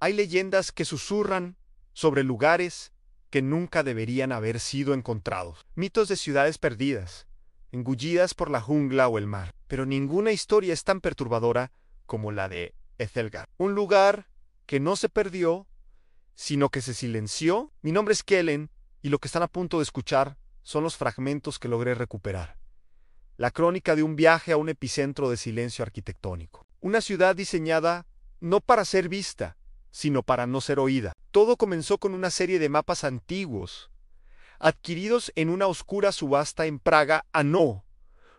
Hay leyendas que susurran sobre lugares que nunca deberían haber sido encontrados. Mitos de ciudades perdidas, engullidas por la jungla o el mar. Pero ninguna historia es tan perturbadora como la de Ethelgard. Un lugar que no se perdió, sino que se silenció. Mi nombre es Kellen y lo que están a punto de escuchar son los fragmentos que logré recuperar. La crónica de un viaje a un epicentro de silencio arquitectónico. Una ciudad diseñada no para ser vista, sino para no ser oída. Todo comenzó con una serie de mapas antiguos, adquiridos en una oscura subasta en Praga. No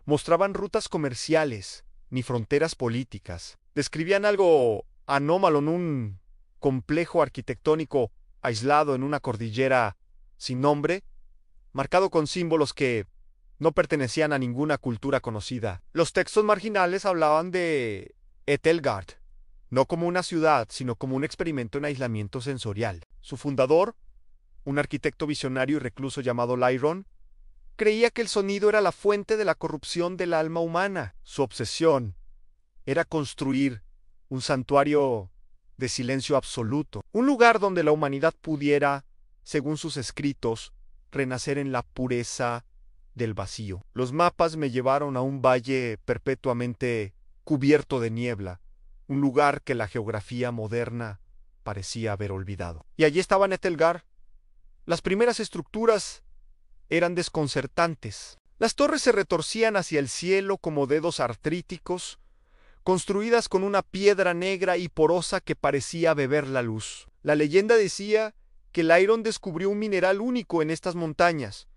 mostraban rutas comerciales, ni fronteras políticas. Describían algo anómalo en un complejo arquitectónico aislado en una cordillera sin nombre, marcado con símbolos que no pertenecían a ninguna cultura conocida. Los textos marginales hablaban de Ethelgard, no como una ciudad, sino como un experimento en aislamiento sensorial. Su fundador, un arquitecto visionario y recluso llamado Lyron, creía que el sonido era la fuente de la corrupción del alma humana. Su obsesión era construir un santuario de silencio absoluto, un lugar donde la humanidad pudiera, según sus escritos, renacer en la pureza del vacío. Los mapas me llevaron a un valle perpetuamente cubierto de niebla, un lugar que la geografía moderna parecía haber olvidado. Y allí estaba Ethelgard. Las primeras estructuras eran desconcertantes. Las torres se retorcían hacia el cielo como dedos artríticos, construidas con una piedra negra y porosa que parecía beber la luz. La leyenda decía que Lyron descubrió un mineral único en estas montañas,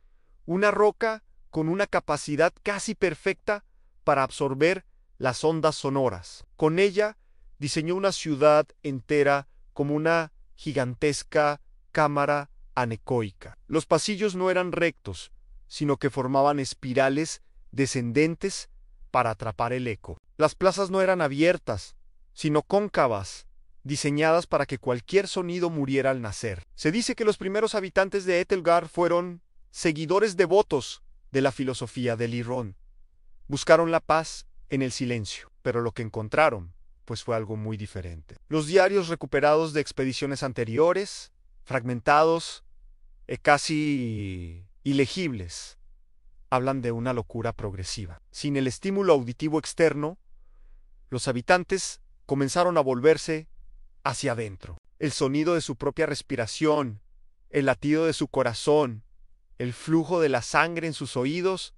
una roca con una capacidad casi perfecta para absorber las ondas sonoras. Con ella diseñó una ciudad entera como una gigantesca cámara anecoica. Los pasillos no eran rectos, sino que formaban espirales descendentes para atrapar el eco. Las plazas no eran abiertas, sino cóncavas, diseñadas para que cualquier sonido muriera al nacer. Se dice que los primeros habitantes de Ethelgard fueron seguidores devotos de la filosofía de Lyron. Buscaron la paz en el silencio, pero lo que encontraron, pues fue algo muy diferente. Los diarios recuperados de expediciones anteriores, fragmentados, casi ilegibles, hablan de una locura progresiva. Sin el estímulo auditivo externo, los habitantes comenzaron a volverse hacia adentro. El sonido de su propia respiración, el latido de su corazón, el flujo de la sangre en sus oídos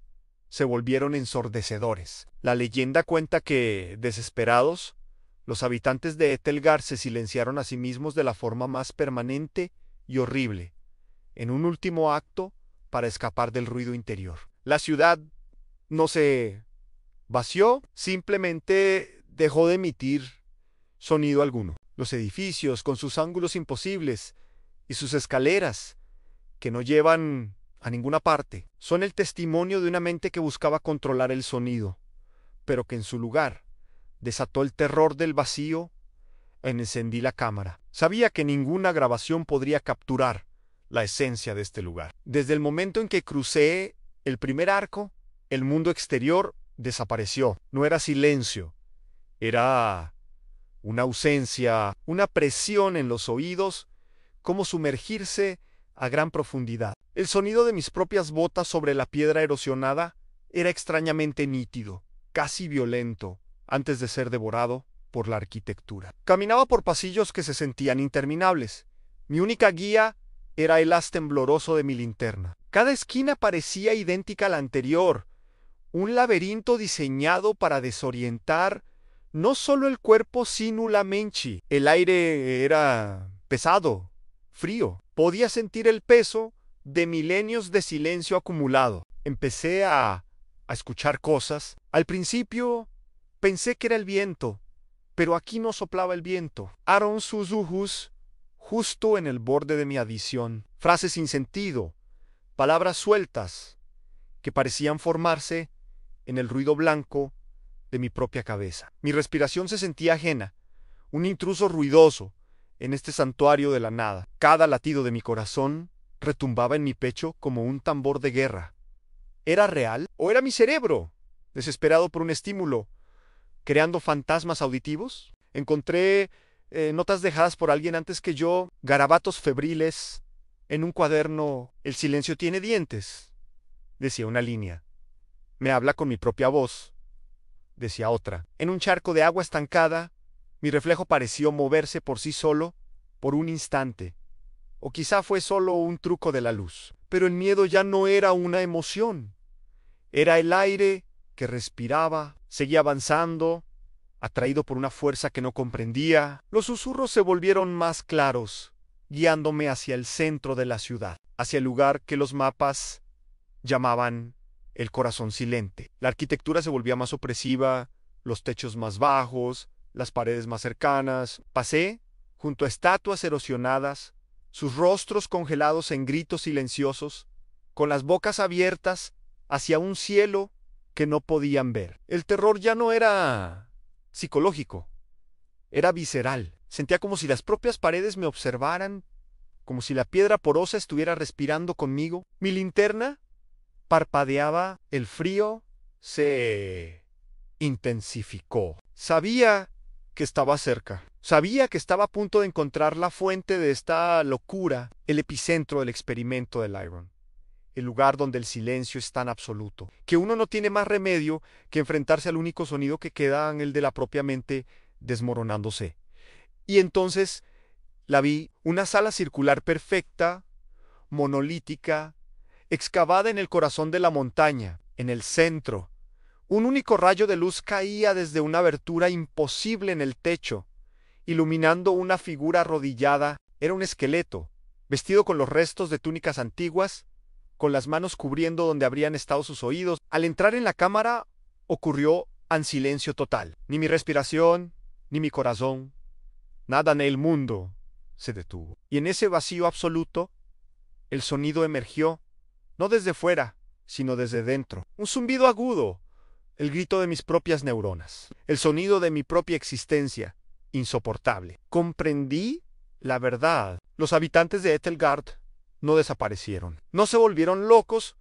se volvieron ensordecedores. La leyenda cuenta que, desesperados, los habitantes de Ethelgard se silenciaron a sí mismos de la forma más permanente y horrible, en un último acto para escapar del ruido interior. La ciudad no se vació, simplemente dejó de emitir sonido alguno. Los edificios, con sus ángulos imposibles y sus escaleras, que no llevan a ninguna parte, son el testimonio de una mente que buscaba controlar el sonido, pero que en su lugar desató el terror del vacío. Encendí la cámara. Sabía que ninguna grabación podría capturar la esencia de este lugar. Desde el momento en que crucé el primer arco, el mundo exterior desapareció. No era silencio, era una ausencia, una presión en los oídos, como sumergirse a gran profundidad. El sonido de mis propias botas sobre la piedra erosionada era extrañamente nítido, casi violento, antes de ser devorado por la arquitectura. Caminaba por pasillos que se sentían interminables. Mi única guía era el haz tembloroso de mi linterna. Cada esquina parecía idéntica a la anterior, un laberinto diseñado para desorientar no solo el cuerpo sino la mente. El aire era pesado, frío. Podía sentir el peso de milenios de silencio acumulado. Empecé a escuchar cosas. Al principio pensé que era el viento, pero aquí no soplaba el viento. Aaron sus ojos justo en el borde de mi audición. Frases sin sentido, palabras sueltas que parecían formarse en el ruido blanco de mi propia cabeza. Mi respiración se sentía ajena, un intruso ruidoso en este santuario de la nada. Cada latido de mi corazón retumbaba en mi pecho como un tambor de guerra. ¿Era real o era mi cerebro, desesperado por un estímulo, creando fantasmas auditivos? Encontré notas dejadas por alguien antes que yo, garabatos febriles, en un cuaderno. El silencio tiene dientes, decía una línea. Me habla con mi propia voz, decía otra. En un charco de agua estancada, mi reflejo pareció moverse por sí solo por un instante. O quizá fue solo un truco de la luz. Pero el miedo ya no era una emoción. Era el aire que respiraba, seguía avanzando, atraído por una fuerza que no comprendía. Los susurros se volvieron más claros, guiándome hacia el centro de la ciudad, hacia el lugar que los mapas llamaban el corazón silente. La arquitectura se volvía más opresiva, los techos más bajos, las paredes más cercanas. Pasé junto a estatuas erosionadas, sus rostros congelados en gritos silenciosos, con las bocas abiertas hacia un cielo que no podían ver. El terror ya no era psicológico, era visceral. Sentía como si las propias paredes me observaran, como si la piedra porosa estuviera respirando conmigo. Mi linterna parpadeaba, el frío se intensificó. Sabía que estaba cerca. Sabía que estaba a punto de encontrar la fuente de esta locura, el epicentro del experimento del Lyron. El lugar donde el silencio es tan absoluto, que uno no tiene más remedio que enfrentarse al único sonido que queda, en el de la propia mente desmoronándose. Y entonces la vi, una sala circular perfecta, monolítica, excavada en el corazón de la montaña, en el centro. Un único rayo de luz caía desde una abertura imposible en el techo, iluminando una figura arrodillada. Era un esqueleto, vestido con los restos de túnicas antiguas, con las manos cubriendo donde habrían estado sus oídos. Al entrar en la cámara ocurrió un silencio total. Ni mi respiración, ni mi corazón, nada en el mundo se detuvo. Y en ese vacío absoluto, el sonido emergió, no desde fuera, sino desde dentro. Un zumbido agudo, el grito de mis propias neuronas, el sonido de mi propia existencia, insoportable. Comprendí la verdad. Los habitantes de Etelgard no desaparecieron. No se volvieron locos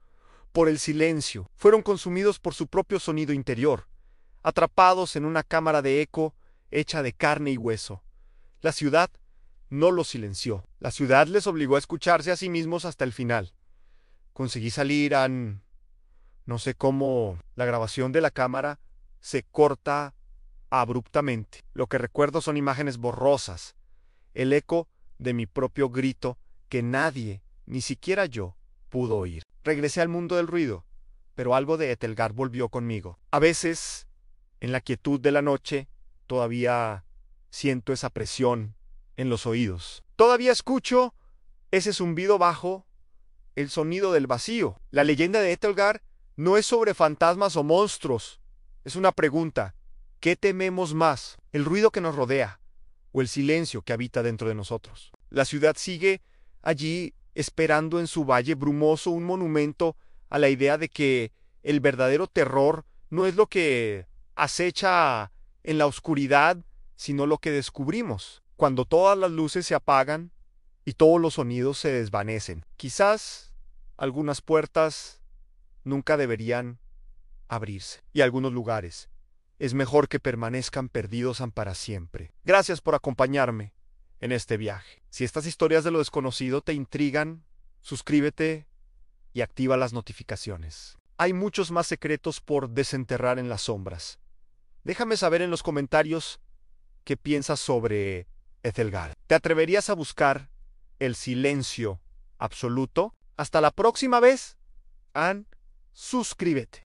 por el silencio. Fueron consumidos por su propio sonido interior, atrapados en una cámara de eco hecha de carne y hueso. La ciudad no los silenció. La ciudad les obligó a escucharse a sí mismos hasta el final. Conseguí salir a... no sé cómo. La grabación de la cámara se corta abruptamente. Lo que recuerdo son imágenes borrosas, el eco de mi propio grito que nadie, ni siquiera yo, pudo oír. Regresé al mundo del ruido, pero algo de Etelgard volvió conmigo. A veces, en la quietud de la noche, todavía siento esa presión en los oídos. Todavía escucho ese zumbido bajo, el sonido del vacío. La leyenda de Etelgard no es sobre fantasmas o monstruos. Es una pregunta. ¿Qué tememos más? ¿El ruido que nos rodea o el silencio que habita dentro de nosotros? La ciudad sigue allí esperando en su valle brumoso un monumento a la idea de que el verdadero terror no es lo que acecha en la oscuridad, sino lo que descubrimos cuando todas las luces se apagan y todos los sonidos se desvanecen. Quizás algunas puertas nunca deberían abrirse y algunos lugares es mejor que permanezcan perdidos para siempre. Gracias por acompañarme en este viaje. Si estas historias de lo desconocido te intrigan, suscríbete y activa las notificaciones. Hay muchos más secretos por desenterrar en las sombras. Déjame saber en los comentarios qué piensas sobre Etelgard. ¿Te atreverías a buscar el silencio absoluto? Hasta la próxima vez, suscríbete.